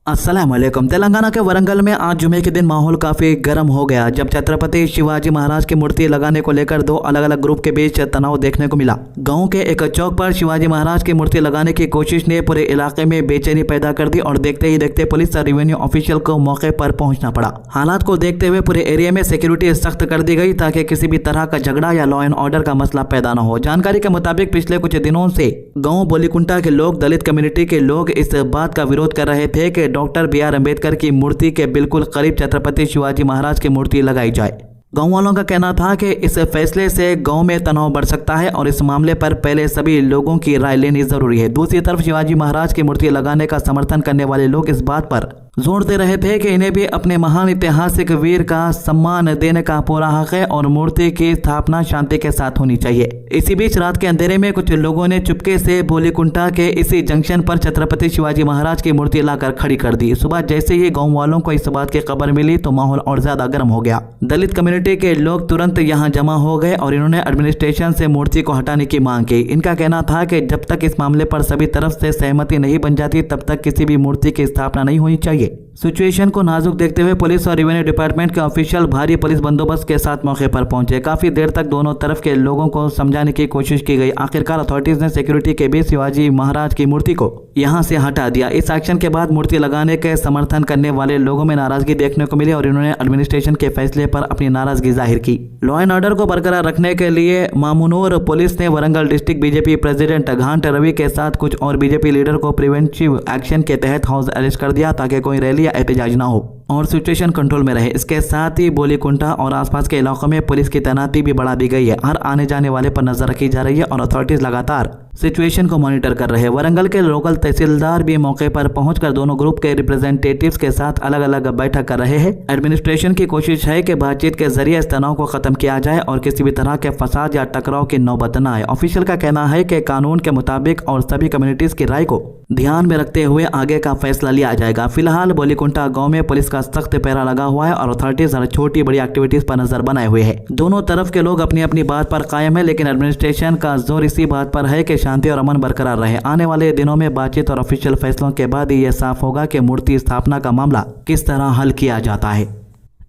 अस्सलामुअलैकुम। तेलंगाना के वरंगल में आज जुमे के दिन माहौल काफी गर्म हो गया जब छत्रपति शिवाजी महाराज की मूर्ति लगाने को लेकर दो अलग अलग ग्रुप के बीच तनाव देखने को मिला। गांव के एक चौक पर शिवाजी महाराज की मूर्ति लगाने की कोशिश ने पूरे इलाके में बेचैनी पैदा कर दी और देखते ही देखते पुलिस और रेवेन्यू ऑफिशियल को मौके पर पहुंचना पड़ा। हालात को देखते हुए पूरे एरिया में सिक्योरिटी सख्त कर दी गई ताकि किसी भी तरह का झगड़ा या लॉ एंड ऑर्डर का मसला पैदा न हो। जानकारी के मुताबिक पिछले कुछ दिनों से गाँव बोलीकुंटा के लोग, दलित कम्युनिटी के लोग इस बात का विरोध कर रहे थे कि डॉक्टर बी.आर. अम्बेडकर की मूर्ति के बिल्कुल करीब छत्रपति शिवाजी महाराज की मूर्ति लगाई जाए। गांव वालों का कहना था कि इस फैसले से गांव में तनाव बढ़ सकता है और इस मामले पर पहले सभी लोगों की राय लेनी जरूरी है। दूसरी तरफ शिवाजी महाराज की मूर्ति लगाने का समर्थन करने वाले लोग इस बात पर जोर दे रहे थे कि इन्हें भी अपने महान ऐतिहासिक वीर का सम्मान देने का पूरा हक है और मूर्ति की स्थापना शांति के साथ होनी चाहिए। इसी बीच रात के अंधेरे में कुछ लोगों ने चुपके से बोलीकुंटा के इसी जंक्शन पर छत्रपति शिवाजी महाराज की मूर्ति लाकर खड़ी कर दी। सुबह जैसे ही गाँव वालों को इस बात की खबर मिली तो माहौल और ज्यादा गर्म हो गया। दलित कम्युनिटी के लोग तुरंत यहाँ जमा हो गए और इन्होंने एडमिनिस्ट्रेशन से मूर्ति को हटाने की मांग की। इनका कहना था कि जब तक इस मामले पर सभी तरफ से सहमति नहीं बन जाती तब तक किसी भी मूर्ति की स्थापना नहीं होनी चाहिए। सिचुएशन को नाजुक देखते हुए पुलिस और रेवेन्यू डिपार्टमेंट के ऑफिशियल भारी पुलिस बंदोबस्त के साथ मौके पर पहुंचे। काफी देर तक दोनों तरफ के लोगों को समझाने की कोशिश की गई। आखिरकार अथॉरिटीज ने सिक्योरिटी के बीच शिवाजी महाराज की मूर्ति को यहां से हटा दिया। इस एक्शन के बाद मूर्ति लगाने के समर्थन करने वाले लोगों में नाराजगी देखने को मिली और इन्होंने एडमिनिस्ट्रेशन के फैसले पर अपनी नाराजगी जाहिर की। लॉ एंड ऑर्डर को बरकरार रखने के लिए मामुनूर पुलिस ने वरंगल डिस्ट्रिक्ट बीजेपी प्रेसिडेंट घांट रवि के साथ कुछ और बीजेपी लीडर को प्रिवेंटिव एक्शन के तहत हाउस अरेस्ट कर दिया ताकि कोई रैली या एहतजाज न हो और सिचुएशन कंट्रोल में रहे। इसके साथ ही बोलीकुंटा और आसपास के इलाकों में पुलिस की तैनाती भी बढ़ा दी गई है। हर आने जाने वाले पर नजर रखी जा रही है और अथॉरिटीज लगातार सिचुएशन को मॉनिटर कर रहे हैं। वरंगल के लोकल तहसीलदार भी मौके पर पहुंचकर दोनों ग्रुप के रिप्रेजेंटेटिव्स के साथ अलग अलग बैठक कर रहे हैं। एडमिनिस्ट्रेशन की कोशिश है कि बातचीत के जरिए इस तनाव को खत्म किया जाए और किसी भी तरह के फसाद या टकराव की नौबत न आए। ऑफिशियल का कहना है कि कानून के मुताबिक और सभी कम्युनिटीज की राय को ध्यान में रखते हुए आगे का फैसला लिया जाएगा। फिलहाल बोलीकुंटा गांव में पुलिस का सख्त पहरा लगा हुआ है और अथॉरिटीज हर छोटी बड़ी एक्टिविटीज पर नजर बनाए हुए हैं। दोनों तरफ के लोग अपनी अपनी बात पर कायम है, लेकिन एडमिनिस्ट्रेशन का जोर इसी बात पर है कि शांति और अमन बरकरार रहे। आने वाले दिनों में बातचीत और ऑफिशियल फैसलों के बाद ही यह साफ होगा कि मूर्ति स्थापना का मामला किस तरह हल किया जाता है।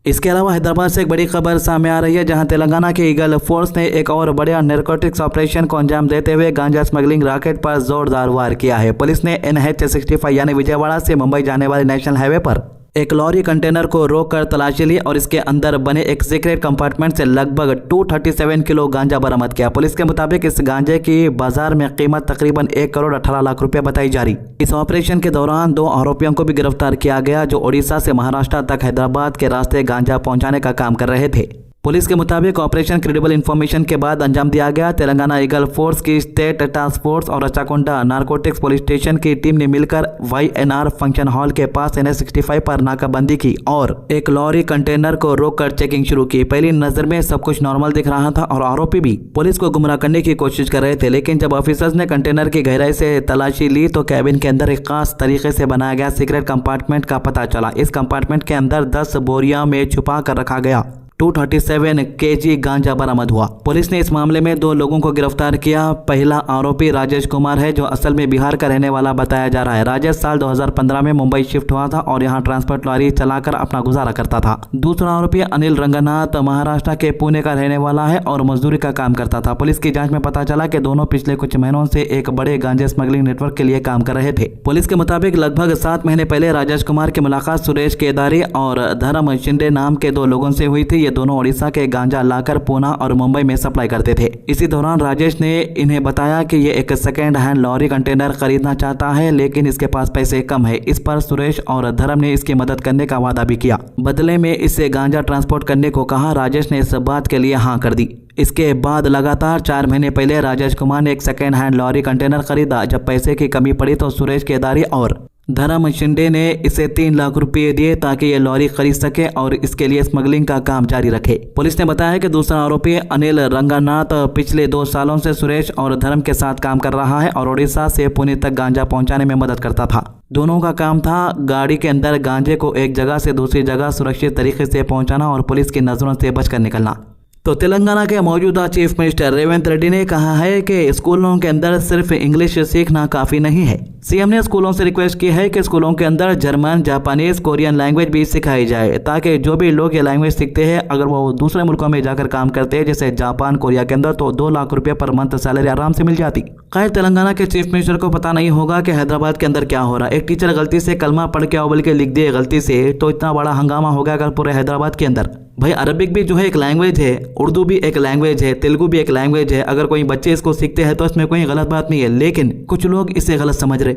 इसके अलावा हैदराबाद से एक बड़ी खबर सामने आ रही है जहां तेलंगाना के ईगल फोर्स ने एक और बड़े नारकोटिक्स ऑपरेशन को अंजाम देते हुए गांजा स्मगलिंग रॉकेट पर जोरदार वार किया है। पुलिस ने NH-65 यानी विजयवाड़ा से मुंबई जाने वाले नेशनल हाईवे पर एक लॉरी कंटेनर को रोककर तलाशी ली और इसके अंदर बने एक सीक्रेट कंपार्टमेंट से लगभग 237 किलो गांजा बरामद किया। पुलिस के मुताबिक इस गांजे की बाजार में कीमत तकरीबन 1 करोड़ 18 लाख रुपए बताई जा रही। इस ऑपरेशन के दौरान 2 आरोपियों को भी गिरफ्तार किया गया जो ओडिशा से महाराष्ट्र तक हैदराबाद के रास्ते गांजा पहुंचाने का काम कर रहे थे। पुलिस के मुताबिक ऑपरेशन क्रेडिबल इन्फॉर्मेशन के बाद अंजाम दिया गया। तेलंगाना ईगल फोर्स की स्टेट टास्क फोर्स और अचाकोंडा नारकोटिक्स पुलिस स्टेशन की टीम ने मिलकर YNR फंक्शन हॉल के पास NH-65 पर नाकाबंदी की और एक लॉरी कंटेनर को रोककर चेकिंग शुरू की। पहली नजर में सब कुछ नॉर्मल दिख रहा था और आरोपी भी पुलिस को गुमराह करने की कोशिश कर रहे थे, लेकिन जब ऑफिसर्स ने कंटेनर की गहराई से तलाशी ली तो कैबिन के अंदर एक खास तरीके से बनाया गया सीक्रेट कंपार्टमेंट का पता चला। इस कंपार्टमेंट के अंदर 10 बोरियां में छुपा कर रखा गया 237 kg गांजा बरामद हुआ। पुलिस ने इस मामले में 2 लोगों को गिरफ्तार किया। पहला आरोपी राजेश कुमार है जो असल में बिहार का रहने वाला बताया जा रहा है। राजेश साल 2015 में मुंबई शिफ्ट हुआ था और यहां ट्रांसपोर्ट लॉरी चलाकर अपना गुजारा करता था। दूसरा आरोपी अनिल रंगनाथ महाराष्ट्र के पुणे का रहने वाला है और मजदूरी का काम करता था। पुलिस की जांच में पता चला कि दोनों पिछले कुछ महीनों से एक बड़े गांजे स्मगलिंग नेटवर्क के लिए काम कर रहे थे। पुलिस के मुताबिक लगभग 7 महीने पहले राजेश कुमार की मुलाकात सुरेश केदारी और धर्म शिंदे नाम के 2 लोगों से हुई थी। ये दोनों ओडिशा के गांजा लाकर पूना और मुंबई में सप्लाई करते थे। इसी दौरान राजेश ने इन्हें बताया कि ये एक सेकेंड हैंड लॉरी कंटेनर खरीदना चाहता है, लेकिन इसके पास पैसे कम है। इस पर सुरेश और धर्म ने इसकी मदद करने का वादा भी किया। बदले में इससे गांजा ट्रांसपोर्ट करने को कहा। राजेश ने इस बात के लिए हाँ कर दी। इसके बाद लगातार 4 महीने पहले राजेश कुमार ने एक सेकेंड हैंड लॉरी कंटेनर खरीदा। जब पैसे की कमी पड़ी तो सुरेश केदारी और धर्म शिंदे ने इसे 3 लाख रुपए दिए ताकि ये लॉरी खरीद सके और इसके लिए स्मगलिंग का काम जारी रखे। पुलिस ने बताया कि दूसरा आरोपी अनिल रंगनाथ पिछले 2 सालों से सुरेश और धर्म के साथ काम कर रहा है और ओडिशा से पुणे तक गांजा पहुंचाने में मदद करता था। दोनों का काम था गाड़ी के अंदर गांजे को एक जगह से दूसरी जगह सुरक्षित तरीके से पहुंचाना और पुलिस की नजरों से बचकर निकलना। तो तेलंगाना के मौजूदा चीफ मिनिस्टर रेवंत रेड्डी ने कहा है कि स्कूलों के अंदर सिर्फ इंग्लिश सीखना काफ़ी नहीं है। सीएम ने स्कूलों से रिक्वेस्ट की है कि स्कूलों के अंदर जर्मन, जापानीज, कोरियन लैंग्वेज भी सिखाई जाए ताकि जो भी लोग ये लैंग्वेज सीखते हैं अगर वो दूसरे मुल्कों में जाकर काम करते हैं जैसे जापान, कोरिया के अंदर तो 2 लाख रुपये पर मंथ सैलरी आराम से मिल जाती। खैर, तेलंगाना के चीफ मिनिस्टर को पता नहीं होगा कि हैदराबाद के अंदर क्या हो रहा है। एक टीचर गलती से कलमा पढ़ के आओ बोल के लिख दिए गलती से तो इतना बड़ा हंगामा हो गया अगर पूरे हैदराबाद के अंदर। भाई अरबिक भी जो है एक लैंग्वेज है, उर्दू भी एक लैंग्वेज है, तेलुगु भी एक लैंग्वेज है। अगर कोई बच्चे इसको सीखते हैं तो इसमें कोई गलत बात नहीं है, लेकिन कुछ लोग इसे गलत समझ रहे।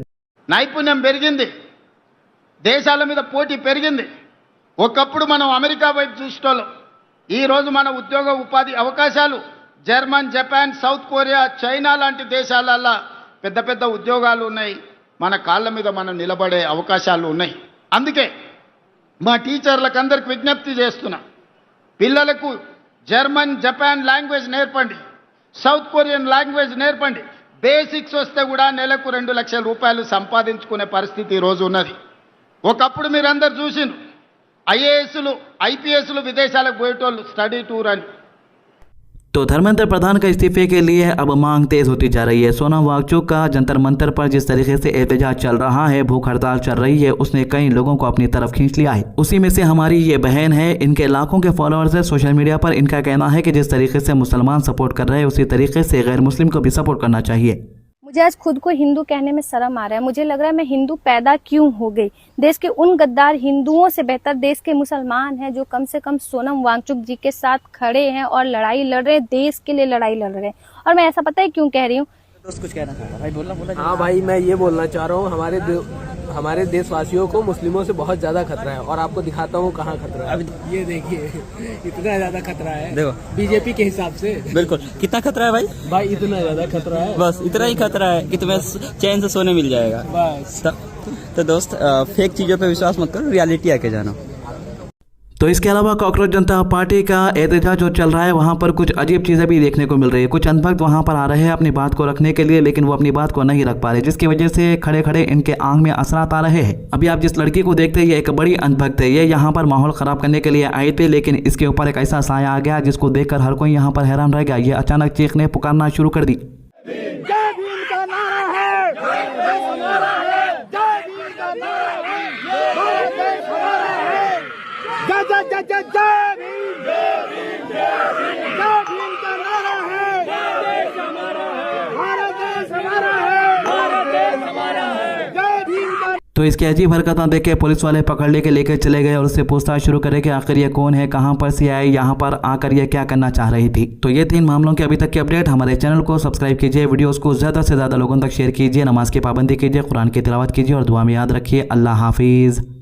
నైపుణ్యం పెరిగింది, దేశాల మీద పోటీ పెరిగింది। ఒకప్పుడు మనం అమెరికా వైపు చూసేటోళ్ళం, ఈరోజు మన ఉద్యోగ ఉపాధి అవకాశాలు German, Japan, south Korea, China లాంటి దేశాలల్లో పెద్ద పెద్ద ఉద్యోగాలు ఉన్నాయి। మన కాళ్ళ మీద మనం నిలబడే అవకాశాలు ఉన్నాయి। అందుకే మా టీచర్లకు అందరికి విజ్ఞప్తి చేస్తున్నా, పిల్లలకు జర్మన్, జపాన్ లాంగ్వేజ్ నేర్పండి, సౌత్ కొరియన్ లాంగ్వేజ్ నేర్పండి। బేసిక్స్ వస్తే కూడా నెలకు 2 లక్షల రూపాయలు సంపాదించుకునే పరిస్థితి ఈ రోజు ఉన్నది। ఒకప్పుడు మీరందరూ చూసిండ్రు, ఐఏఎస్లు, ఐపీఎస్లు విదేశాలకు పోయేటోళ్ళు స్టడీ టూర్ అని। तो धर्मेंद्र प्रधान का इस्तीफे के लिए अब मांग तेज होती जा रही है। सोनम वांगचुक का जंतर मंतर पर जिस तरीके से एहतजाज चल रहा है, भूख हड़ताल चल रही है, उसने कई लोगों को अपनी तरफ खींच लिया है। उसी में से हमारी ये बहन है, इनके लाखों के फॉलोअर्स है सोशल मीडिया पर। इनका कहना है कि जिस तरीके से मुसलमान सपोर्ट कर रहे हैं उसी तरीके से गैर मुस्लिम को भी सपोर्ट करना चाहिए। मुझे आज खुद को हिंदू कहने में शर्म आ रहा है। मुझे लग रहा है मैं हिंदू पैदा क्यों हो गई। देश के उन गद्दार हिंदुओं से बेहतर देश के मुसलमान हैं जो कम से कम सोनम वांगचुक जी के साथ खड़े हैं और लड़ाई लड़ रहे हैं, देश के लिए लड़ाई लड़ रहे हैं। और मैं ऐसा पता है क्यों कह रही हूँ। दोस्त कुछ कहना चाह रहा भाई, बोलना। हाँ भाई, मैं ये बोलना चाह रहा हूँ, हमारे देशवासियों को मुस्लिमों से बहुत ज्यादा खतरा है और आपको दिखाता हूँ कहाँ खतरा है। अब ये देखिए, इतना ज्यादा खतरा है, देखो बीजेपी के हिसाब से। बिल्कुल, कितना खतरा है भाई इतना ज्यादा खतरा है, बस इतना ही खतरा है कि तुम्हें चैन से सोने मिल जाएगा बस। तो दोस्त, फेक चीजों पे विश्वास मत करो, रियलिटी आके जानो। तो इसके अलावा कांग्रेस जनता पार्टी का एहतजाज जो चल रहा है वहाँ पर कुछ अजीब चीज़ें भी देखने को मिल रही है। कुछ अंधभक्त वहाँ पर आ रहे हैं अपनी बात को रखने के लिए, लेकिन वो अपनी बात को नहीं रख पा रहे, जिसकी वजह से खड़े खड़े इनके आंख में असरात आ रहे हैं। अभी आप जिस लड़की को देखते हैं ये एक बड़ी अंधभक्त है। ये यहाँ पर माहौल ख़राब करने के लिए आए थे, लेकिन इसके ऊपर एक ऐसा साया आ गया जिसको देखकर हर कोई यहाँ पर हैरान रह गया। ये अचानक चीखने पुकारना शुरू कर दी। तो इसकी अजीब हरकतें देख के पुलिस वाले पकड़ लेके चले गए और उससे पूछताछ शुरू करे कि आखिर ये कौन है, कहां पर से आई, यहां पर आकर ये क्या करना चाह रही थी। तो ये 3 मामलों के अभी तक की अपडेट। हमारे चैनल को सब्सक्राइब कीजिए, वीडियोस को ज़्यादा से ज़्यादा लोगों तक शेयर कीजिए, नमाज की पाबंदी कीजिए, कुरान की तिलावत कीजिए और दुआ में याद रखिए। अल्लाह हाफिज़।